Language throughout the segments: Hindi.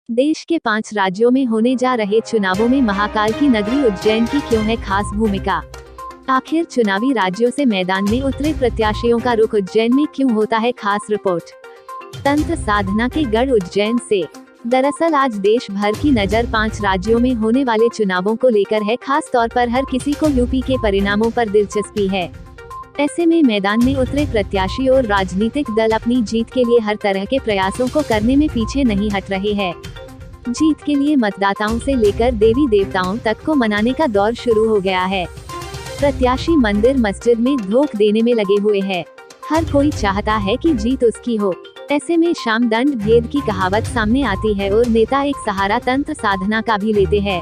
देश के 5 राज्यों में होने जा रहे चुनावों में महाकाल की नगरी उज्जैन की क्यों है खास भूमिका। आखिर चुनावी राज्यों से मैदान में उतरे प्रत्याशियों का रुख उज्जैन में क्यों होता है, खास रिपोर्ट। तंत्र साधना के गढ़ उज्जैन से। दरअसल आज देश भर की नजर 5 राज्यों में होने वाले चुनावों को लेकर है। खास तौर पर हर किसी को यूपी के परिणामों पर दिलचस्पी है। ऐसे में मैदान में उतरे प्रत्याशी और राजनीतिक दल अपनी जीत के लिए हर तरह के प्रयासों को करने में पीछे नहीं हट रहे हैं। जीत के लिए मतदाताओं से लेकर देवी देवताओं तक को मनाने का दौर शुरू हो गया है। प्रत्याशी मंदिर मस्जिद में धोख देने में लगे हुए हैं। हर कोई चाहता है कि जीत उसकी हो। ऐसे में शाम दंड भेद की कहावत सामने आती है और नेता एक सहारा तंत्र साधना का भी लेते हैं।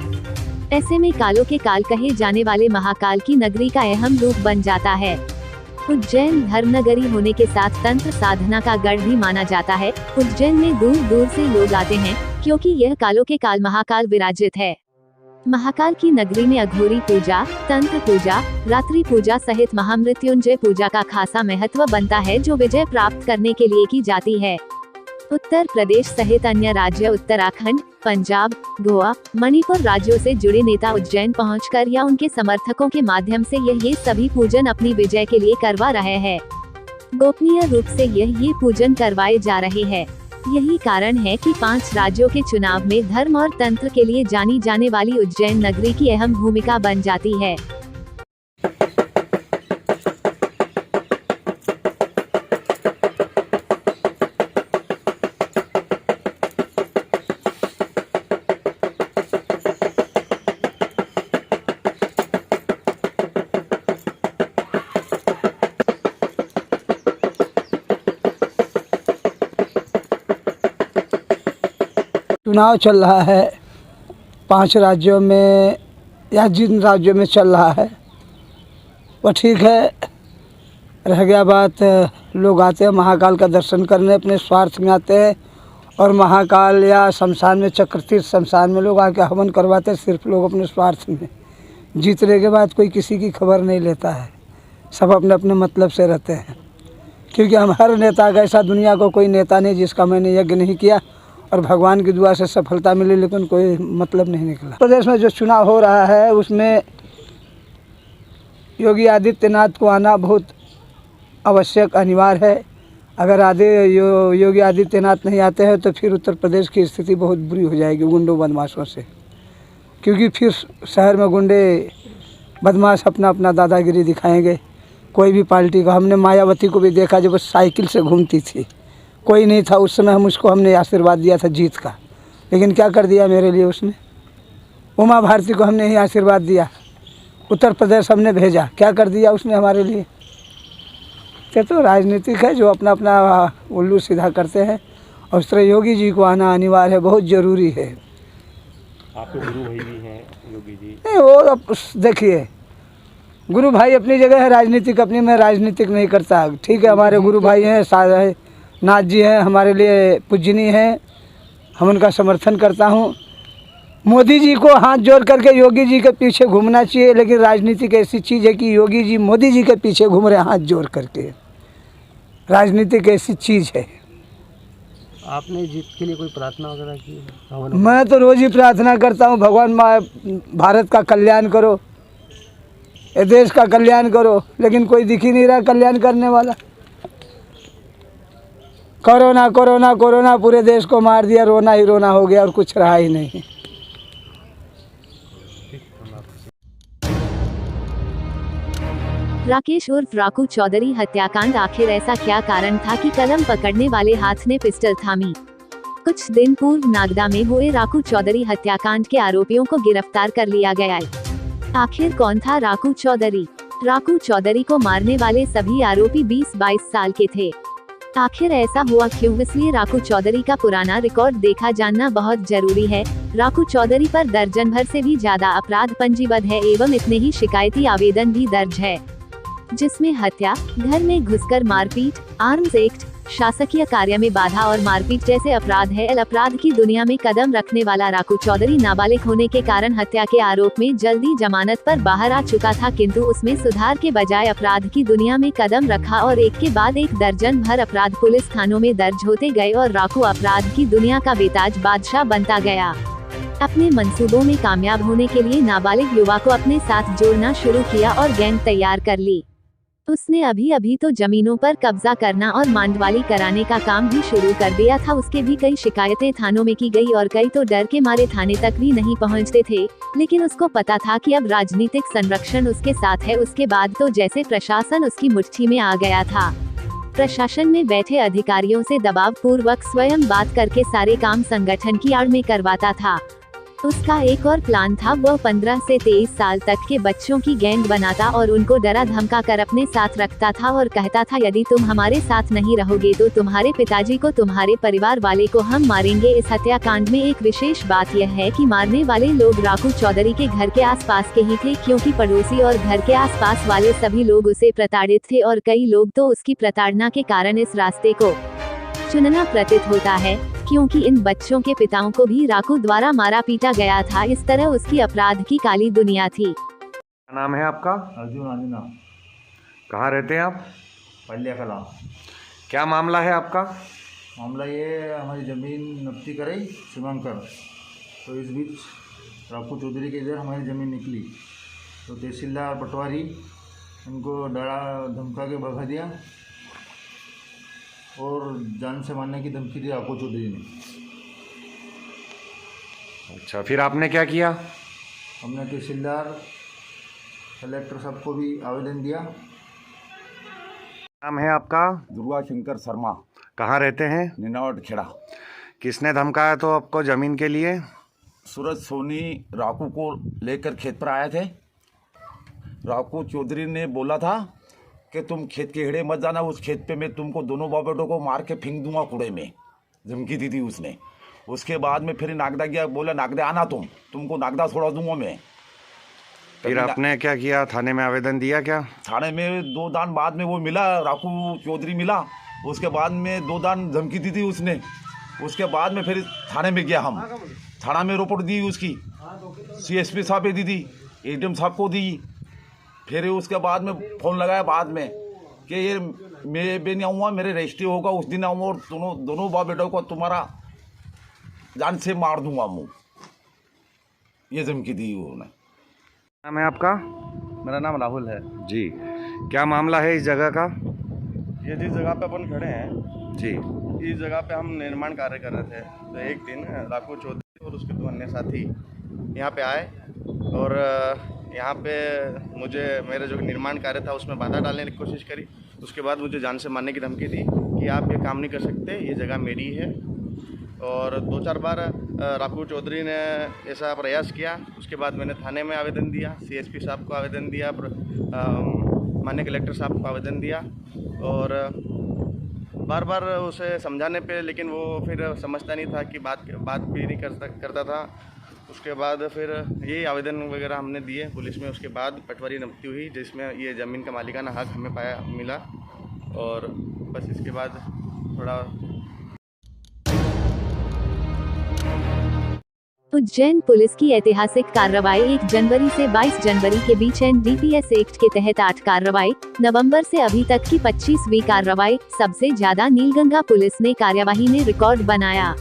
ऐसे में कालों के काल कहे जाने वाले महाकाल की नगरी का अहम रूप बन जाता है। उज्जैन धर्मनगरी होने के साथ तंत्र साधना का गढ़ भी माना जाता है। उज्जैन में दूर दूर से लोग आते हैं क्योंकि यह कालों के काल महाकाल विराजित है। महाकाल की नगरी में अघोरी पूजा, तंत्र पूजा, रात्रि पूजा सहित महामृत्युंजय पूजा का खासा महत्व बनता है, जो विजय प्राप्त करने के लिए की जाती है। उत्तर प्रदेश सहित अन्य राज्य, उत्तराखंड, पंजाब, गोवा, मणिपुर राज्यों से जुड़े नेता उज्जैन पहुंचकर या उनके समर्थकों के माध्यम से ये सभी पूजन अपनी विजय के लिए करवा रहे हैं। गोपनीय रूप से ये पूजन करवाए जा रहे हैं। यही कारण है कि 5 राज्यों के चुनाव में धर्म और तंत्र के लिए जानी जाने वाली उज्जैन नगरी की अहम भूमिका बन जाती है। चुनाव चल रहा है 5 राज्यों में, या जिन राज्यों में चल रहा है वो ठीक है। रह गया बात, लोग आते हैं महाकाल का दर्शन करने, अपने स्वार्थ में आते हैं। और महाकाल या शमशान में, चक्रतीर्थ शमशान में लोग आके हवन करवाते हैं, सिर्फ लोग अपने स्वार्थ में। जीतने के बाद कोई किसी की खबर नहीं लेता है, सब अपने अपने मतलब से रहते हैं। क्योंकि हम हर नेता का ऐसा दुनिया को कोई नेता नहीं जिसका मैंने यज्ञ नहीं किया और भगवान की दुआ से सफलता मिली, लेकिन कोई मतलब नहीं निकला। प्रदेश में जो चुनाव हो रहा है उसमें योगी आदित्यनाथ को आना बहुत आवश्यक, अनिवार्य है। अगर योगी आदित्यनाथ नहीं आते हैं तो फिर उत्तर प्रदेश की स्थिति बहुत बुरी हो जाएगी गुंडों बदमाशों से। क्योंकि फिर शहर में गुंडे बदमाश अपना अपना दादागिरी दिखाएंगे। कोई भी पार्टी को, हमने मायावती को भी देखा जब वो साइकिल से घूमती थी, कोई नहीं था उस समय, हमने आशीर्वाद दिया था जीत का, लेकिन क्या कर दिया मेरे लिए उसने। उमा भारती को हमने ही आशीर्वाद दिया, उत्तर प्रदेश हमने भेजा, क्या कर दिया उसने हमारे लिए। तो राजनीतिक है जो अपना अपना उल्लू सीधा करते हैं। और इस तरह योगी जी को आना अनिवार्य है, बहुत ज़रूरी है। आपके गुरु भाई भी हैं योगी जी? नहीं, वो अब देखिए, गुरु भाई अपनी जगह है, राजनीतिक अपनी, मैं राजनीतिक नहीं करता। ठीक है, हमारे गुरु भाई हैं, नाथ जी हैं, हमारे लिए पूजनीय हैं, हम उनका समर्थन करता हूं। मोदी जी को हाथ जोड़ करके योगी जी के पीछे घूमना चाहिए, लेकिन राजनीतिक ऐसी चीज़ है कि योगी जी मोदी जी के पीछे घूम रहे हैं हाथ जोड़ करके। राजनीतिक ऐसी चीज़ है। आपने जीत के लिए कोई प्रार्थना वगैरह की है? मैं तो रोज़ ही प्रार्थना करता हूँ, भगवान भारत का कल्याण करो, ये देश का कल्याण करो, लेकिन कोई दिख ही नहीं रहा कल्याण करने वाला। कोरोना कोरोना कोरोना पूरे देश को मार दिया, रोना ही रोना हो गया और कुछ रहा ही नहीं। राकेश उर्फ राकू चौधरी हत्याकांड, आखिर ऐसा क्या कारण था कि कलम पकड़ने वाले हाथ ने पिस्टल थामी। कुछ दिन पूर्व नागदा में हुए राकू चौधरी हत्याकांड के आरोपियों को गिरफ्तार कर लिया गया है। आखिर कौन था राकू चौधरी? राकू चौधरी को मारने वाले सभी आरोपी 20-22 साल के थे। आखिर ऐसा हुआ क्यों, इसलिए राकू चौधरी का पुराना रिकॉर्ड देखा जानना बहुत जरूरी है। राकू चौधरी पर दर्जन भर से भी ज्यादा अपराध पंजीबद्ध है एवं इतने ही शिकायती आवेदन भी दर्ज है, जिसमें हत्या, घर में घुसकर मारपीट, आर्म्स एक्ट, शासकीय कार्य में बाधा और मारपीट जैसे अपराध है। अपराध की दुनिया में कदम रखने वाला राकू चौधरी नाबालिग होने के कारण हत्या के आरोप में जल्दी जमानत पर बाहर आ चुका था, किंतु उसमें सुधार के बजाय अपराध की दुनिया में कदम रखा और एक के बाद एक दर्जन भर अपराध पुलिस थानों में दर्ज होते गए और राकू अपराध की दुनिया का बेताज बादशाह बनता गया। अपने मंसूबों में कामयाब होने के लिए नाबालिग युवा को अपने साथ जोड़ना शुरू किया और गैंग तैयार कर ली। उसने अभी तो जमीनों पर कब्जा करना और मांडवाली कराने का काम भी शुरू कर दिया था। उसके भी कई शिकायतें थानों में की गई और कई तो डर के मारे थाने तक भी नहीं पहुंचते थे, लेकिन उसको पता था कि अब राजनीतिक संरक्षण उसके साथ है। उसके बाद तो जैसे प्रशासन उसकी मुट्ठी में आ गया था। प्रशासन में बैठे अधिकारियों से दबाव पूर्वक स्वयं बात करके सारे काम संगठन की आड़ में करवाता था। उसका एक और प्लान था, वह 15 से 23 साल तक के बच्चों की गैंग बनाता और उनको डरा धमका कर अपने साथ रखता था और कहता था, यदि तुम हमारे साथ नहीं रहोगे तो तुम्हारे पिताजी को, तुम्हारे परिवार वाले को हम मारेंगे। इस हत्याकांड में एक विशेष बात यह है कि मारने वाले लोग राकू चौधरी के घर के आसपास के ही थे, क्योंकि पड़ोसी और घर के आसपास वाले सभी लोग उसे प्रताड़ित थे और कई लोग तो उसकी प्रताड़ना के कारण इस रास्ते को चुनना प्रतीत होता है, क्योंकि इन बच्चों के पिताओं को भी राकू द्वारा मारा पीटा गया था। इस तरह उसकी अपराध की काली दुनिया थी। क्या नाम है आपका? अर्जुन आंजना, कहाँ रहते हैं आप? पल्या कला। क्या मामला है आपका? मामला ये, हमारी ज़मीन नब्ती कराई शिवंकर, तो इस बीच राकू चौधरी के इधर हमारी ज़मीन निकली, तो तहसीलदार पटवारी इनको डरा धमका के भगा दिया और जान से मारने की धमकी दी राकू चौधरी ने। अच्छा, फिर आपने क्या किया? हमने तहसीलदार, कलेक्टर साहब को भी आवेदन दिया। नाम है आपका? दुर्गा शंकर शर्मा, कहाँ रहते हैं? निनावट खेड़ा। किसने धमकाया तो आपको ज़मीन के लिए? सूरज सोनी राकू को लेकर खेत पर आए थे। राकू चौधरी ने बोला था कि तुम खेत के हेड़े मत जाना, उस खेत पे मैं तुमको दोनों बाप बेटों को मार के फेंक दूंगा कूड़े में, धमकी दी थी उसने। उसके बाद में फिर नागदा गया, बोला नागदा आना, तुमको नागदा छोड़ा दूंगा मैं। फिर आपने क्या किया? थाने में आवेदन दिया क्या? थाने में 2 दान बाद में वो मिला, राकू चौधरी मिला। उसके बाद में 2 दान धमकी दी थी उसने। उसके बाद में फिर थाने में गया, हम थाना में रिपोर्ट दी उसकी, CSP साहब पे दी थी, ADM साहब को दी। फिर उसके बाद में फ़ोन लगाया बाद में कि ये मैं भी नहीं आऊँगा, मेरे रजिस्ट्री होगा उस दिन आऊँगा और दोनों बाप बेटों को तुम्हारा जान से मार दूंगा मुँह, ये धमकी दी उन्होंने। नाम है आपका? मेरा नाम राहुल है जी। क्या मामला है इस जगह का? ये जिस जगह पे अपन खड़े हैं जी, इस जगह पे हम निर्माण कार्य कर रहे थे, तो एक दिन राकू चौधरी और उसके 2 अन्य साथी यहाँ पे आए और यहाँ पे मुझे मेरे जो निर्माण कार्य था उसमें बाधा डालने की कोशिश करी। उसके बाद मुझे जान से मारने की धमकी दी कि आप ये काम नहीं कर सकते, ये जगह मेरी है। और 2-4 बार राकू चौधरी ने ऐसा प्रयास किया। उसके बाद मैंने थाने में आवेदन दिया, CSP साहब को आवेदन दिया, माननीय कलेक्टर साहब को आवेदन दिया और बार बार उसे समझाने पे, लेकिन वो फिर समझता नहीं था कि बात भी नहीं करता था। उसके बाद फिर ये आवेदन वगैरह हमने दिए पुलिस में। उसके बाद पटवारी नब्ती हुई जिसमें ये ज़मीन का मालिकाना हक हमें मिला और बस इसके बाद थोड़ा। उज्जैन पुलिस की ऐतिहासिक कार्रवाई 1 जनवरी से 22 जनवरी के बीच NDPS एक्ट के तहत 8 कार्रवाई, नवंबर से अभी तक की 25वीं कार्रवाई। सबसे ज्यादा नीलगंगा पुलिस ने कार्यवाही में रिकॉर्ड बनाया।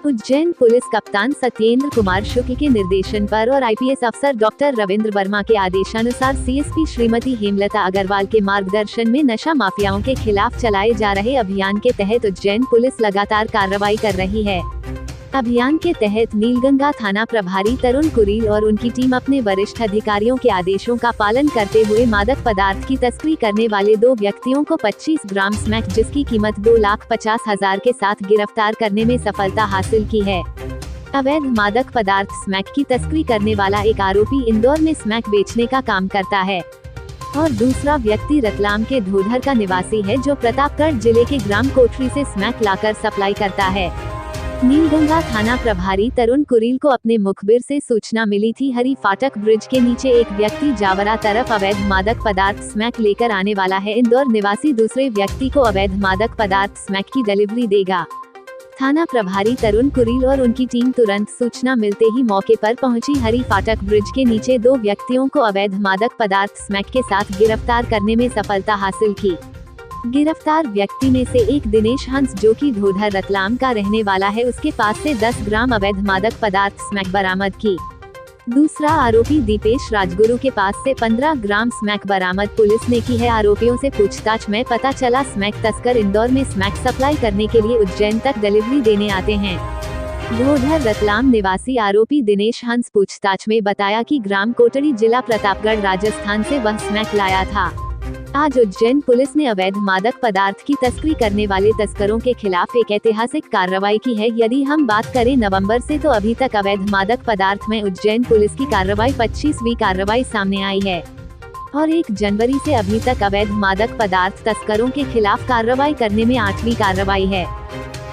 उज्जैन पुलिस कप्तान सत्येंद्र कुमार शुक्ल के निर्देशन पर और IPS अफसर डॉक्टर रविंद्र वर्मा के आदेशानुसार CSP श्रीमती हेमलता अग्रवाल के मार्गदर्शन में नशा माफियाओं के खिलाफ चलाए जा रहे अभियान के तहत उज्जैन पुलिस लगातार कार्रवाई कर रही है। अभियान के तहत नीलगंगा थाना प्रभारी तरुण कुरील और उनकी टीम अपने वरिष्ठ अधिकारियों के आदेशों का पालन करते हुए मादक पदार्थ की तस्करी करने वाले 2 व्यक्तियों को 25 ग्राम स्मैक जिसकी कीमत 2,50,000 के साथ गिरफ्तार करने में सफलता हासिल की है। अवैध मादक पदार्थ स्मैक की तस्करी करने वाला एक आरोपी इंदौर में स्मैक बेचने का काम करता है और दूसरा व्यक्ति रतलाम के धोधर का निवासी है जो प्रतापगढ़ जिले के ग्राम कोठरी से स्मैक लाकर सप्लाई करता है। नीलगंगा थाना प्रभारी तरुण कुरील को अपने मुखबिर से सूचना मिली थी हरी फाटक ब्रिज के नीचे एक व्यक्ति जावरा तरफ अवैध मादक पदार्थ स्मैक लेकर आने वाला है। इंदौर निवासी दूसरे व्यक्ति को अवैध मादक पदार्थ स्मैक की डिलीवरी देगा। थाना प्रभारी तरुण कुरील और उनकी टीम तुरंत सूचना मिलते ही मौके पर पहुंची। हरी फाटक ब्रिज के नीचे 2 व्यक्तियों को अवैध मादक पदार्थ स्मैक के साथ गिरफ्तार करने में सफलता हासिल की। गिरफ्तार व्यक्ति में से एक दिनेश हंस जो कि ढोढर रतलाम का रहने वाला है, उसके पास से 10 ग्राम अवैध मादक पदार्थ स्मैक बरामद की। दूसरा आरोपी दीपेश राजगुरु के पास से 15 ग्राम स्मैक बरामद पुलिस ने की है। आरोपियों से पूछताछ में पता चला स्मैक तस्कर इंदौर में स्मैक सप्लाई करने के लिए उज्जैन तक डिलीवरी देने आते हैं। ढोढर रतलाम निवासी आरोपी दिनेश हंस पूछताछ में बताया कि ग्राम कोटड़ी जिला प्रतापगढ़ राजस्थान से वह स्मैक लाया था। आज उज्जैन पुलिस ने अवैध मादक पदार्थ की तस्करी करने वाले तस्करों के खिलाफ एक ऐतिहासिक कार्रवाई की है। यदि हम बात करें नवंबर से तो अभी तक अवैध मादक पदार्थ में उज्जैन पुलिस की कार्रवाई 25वीं कार्रवाई सामने आई है और 1 जनवरी से अभी तक अवैध मादक पदार्थ तस्करों के खिलाफ कार्रवाई करने में 8वीं कार्रवाई है।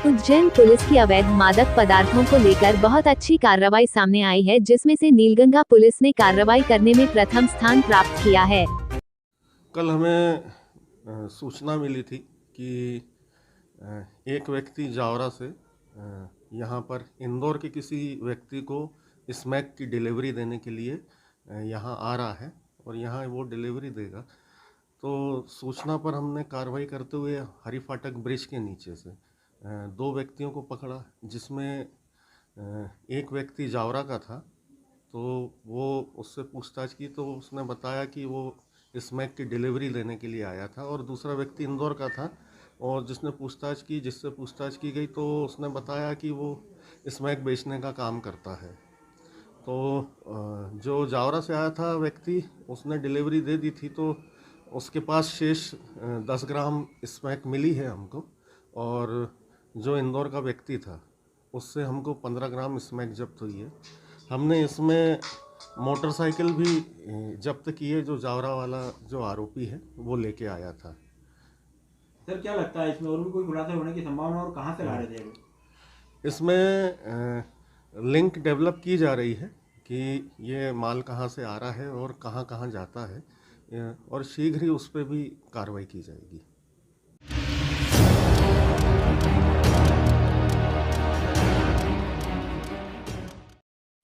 उज्जैन पुलिस की अवैध मादक पदार्थों को लेकर बहुत अच्छी कार्रवाई सामने आई है, जिसमें से नीलगंगा पुलिस ने कार्रवाई करने में प्रथम स्थान प्राप्त किया है। कल हमें सूचना मिली थी कि एक व्यक्ति जावरा से यहाँ पर इंदौर के किसी व्यक्ति को स्मैक की डिलीवरी देने के लिए यहाँ आ रहा है और यहाँ वो डिलीवरी देगा। तो सूचना पर हमने कार्रवाई करते हुए हरी फाटक ब्रिज के नीचे से 2 व्यक्तियों को पकड़ा, जिसमें एक व्यक्ति जावरा का था। तो वो उससे पूछताछ की तो उसने बताया कि वो स्मैक की डिलीवरी देने के लिए आया था और दूसरा व्यक्ति इंदौर का था और जिससे पूछताछ की गई तो उसने बताया कि वो स्मैक बेचने का काम करता है। तो जो जावरा से आया था व्यक्ति, उसने डिलीवरी दे दी थी तो उसके पास शेष 10 ग्राम स्मैक मिली है हमको, और जो इंदौर का व्यक्ति था उससे हमको 15 ग्राम स्मैक जब्त हुई है। हमने इसमें मोटरसाइकिल भी जब्त की है, जो जावरा वाला जो आरोपी है वो लेके आया था। सर क्या लगता है इसमें और भी कोई खुलासा होने की संभावना, और कहाँ से ला रहे थे? इसमें लिंक डेवलप की जा रही है कि ये माल कहाँ से आ रहा है और कहाँ कहाँ जाता है, और शीघ्र ही उस पर भी कार्रवाई की जाएगी।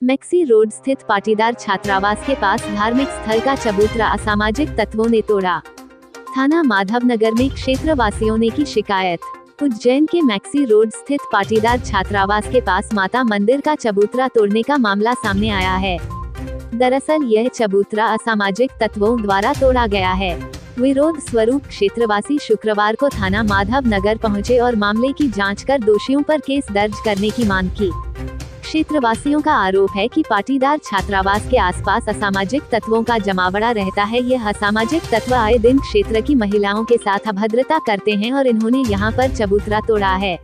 मैक्सी रोड स्थित पाटीदार छात्रावास के पास धार्मिक स्थल का चबूतरा असामाजिक तत्वों ने तोड़ा। थाना माधवनगर में क्षेत्रवासियों ने की शिकायत। उज्जैन के मैक्सी रोड स्थित पाटीदार छात्रावास के पास माता मंदिर का चबूतरा तोड़ने का मामला सामने आया है। दरअसल यह चबूतरा असामाजिक तत्वों द्वारा तोड़ा गया है। विरोध स्वरूप क्षेत्रवासी शुक्रवार को थाना माधवनगर पहुंचे और मामले की जांच कर दोषियों पर केस दर्ज करने की मांग की। क्षेत्रवासियों का आरोप है कि पाटीदार छात्रावास के आसपास असामाजिक तत्वों का जमावड़ा रहता है। यह असामाजिक तत्व आए दिन क्षेत्र की महिलाओं के साथ अभद्रता करते हैं और इन्होंने यहां पर चबूतरा तोड़ा है,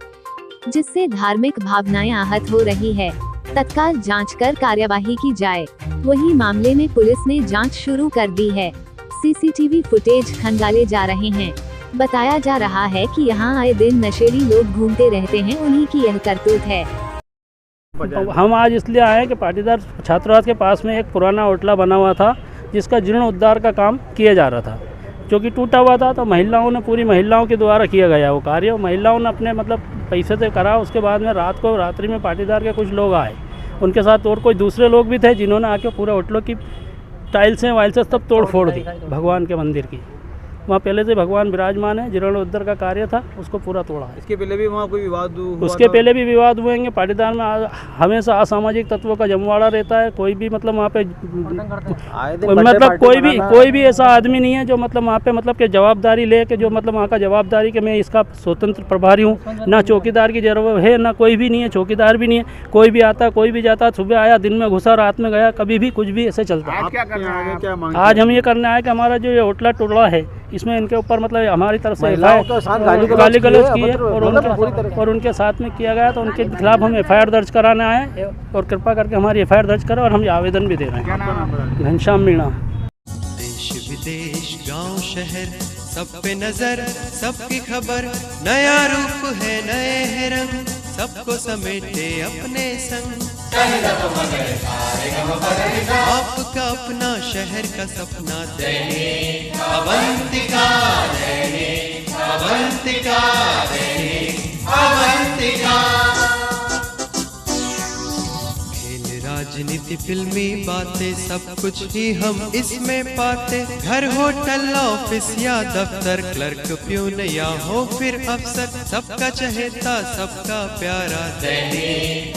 जिससे धार्मिक भावनाएं आहत हो रही है। तत्काल जांच कर कार्यवाही की जाए। वहीं मामले में पुलिस ने जांच शुरू कर दी है। सीसीटीवी फुटेज खंगाले जा रहे हैं। बताया जा रहा है कि यहां आए दिन नशेड़ी लोग घूमते रहते हैं, उन्हीं की यह करतूत है। हम आज इसलिए आए हैं कि पाटीदार छात्रावास के पास में एक पुराना होटला बना हुआ था, जिसका जीर्णोद्धार का काम किया जा रहा था, जो कि टूटा हुआ था। तो महिलाओं ने, पूरी महिलाओं के द्वारा किया गया वो कार्य, महिलाओं ने अपने पैसे से करा। उसके बाद में रात्रि में पाटीदार के कुछ लोग आए, उनके साथ और कोई दूसरे लोग भी थे, जिन्होंने आके पूरा होटलों की टाइल्सें वाइल्सें सब तोड़ फोड़ दी। भगवान के मंदिर की, वहाँ पहले से भगवान विराजमान है, जीर्णोद्धार का कार्य था, उसको पूरा तोड़ा है। इसके पहले भी वहाँ कोई विवाद हुआ? उसके पहले भी विवाद हुए हैं। पाटीदार में हमेशा असामाजिक तत्वों का जमवाड़ा रहता है। कोई भी वहाँ पे कोई भी ऐसा आदमी नहीं है जो वहाँ पे कि जवाबदारी ले के, जो वहाँ का जवाबदारी कि मैं इसका स्वतंत्र प्रभारी हूँ। ना चौकीदार की जरूरत है, ना कोई भी नहीं है, चौकीदार भी नहीं है। कोई भी आता, कोई भी जाता, सुबह आया, दिन में घुसा, रात में गया, कभी भी कुछ भी ऐसे चलता है। आज हम ये करना है कि हमारा जो ये होटला टुकड़ा है, इसमें इनके ऊपर हमारी तरफ से गाली गलौज की है और उनके साथ में किया गया, तो उनके खिलाफ हम एफआईआर दर्ज कराने आए हैं और कृपा करके हमारी एफआईआर दर्ज करें, और हम ये आवेदन भी दे रहे हैं। घनश्याम मीणा। देश विदेश गांव शहर सब पे नजर, सबकी खबर, नया रूप है, नए हैं रंग, सबको समेटे अपने संग। आपका अपना शहर का सपना दैनिक अवंतिका, दैनिक अवंतिका, दैनिक अवंतिका। राजनीति फिल्मी बातें सब कुछ ही हम इसमें पाते। घर होटल ऑफिस या दफ्तर, क्लर्क प्यून या हो फिर अफसर, सबका चहेता सबका प्यारा दैनिक